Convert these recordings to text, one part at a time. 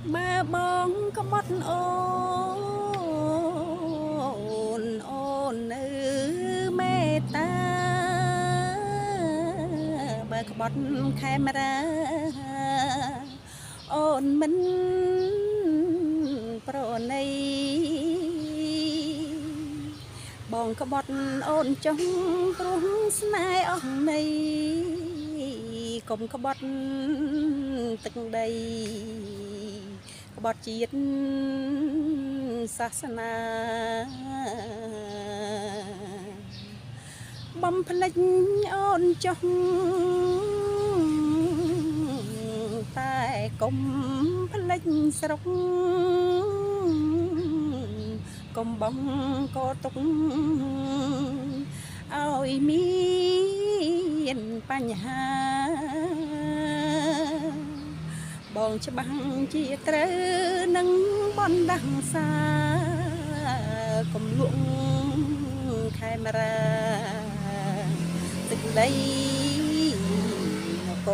បើបងក្បត់អូននៅមេត្តាបើក្បត់ខេមរាអូនមិនប្រណីបងក្បត់អូនចុះព្រោះស្នេហ៍អស់ន័យកុំក្បត់ទឹកដីក្បត់ជាតិសាសនាបំភ្លេចអូនចុះតែកុំភ្លេចស្រុកកុំបងក៏ទុកឲ្យមានបញ្ហាបងច្បាំងជាត្រូវនឹងបណ្ដាសាកុំលក់ខេមរាទឹកដីនគរ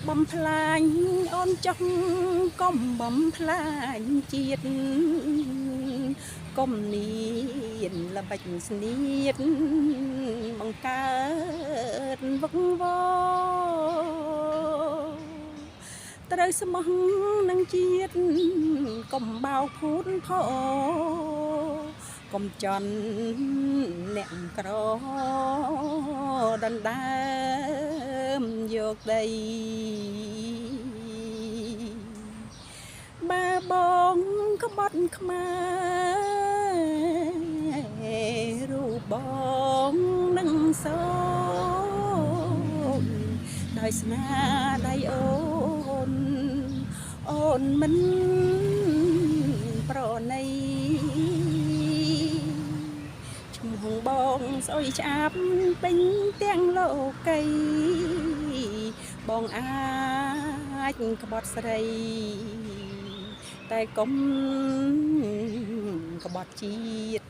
បំផ្លាញអូនចុះកុំបំផ្លាញជាតិកុំនៀនល្បិចស្នៀតបង្កើតវឹកវរត្រូវស្មោះនឹងជាតិកុំបោកភូតផកុំចន់អ្នកក្រដណ្ដើមយកដីបើបងក្បត់ខ្មែររូបបងនឹងសោដោយស្នាដៃអូនមិនប្រណីឈ្មោះបងស្អុយឆ្អាបពេញទាំងលោកីបងអាចក្បត់ស្រីតែកុំក្បត់ជាតិ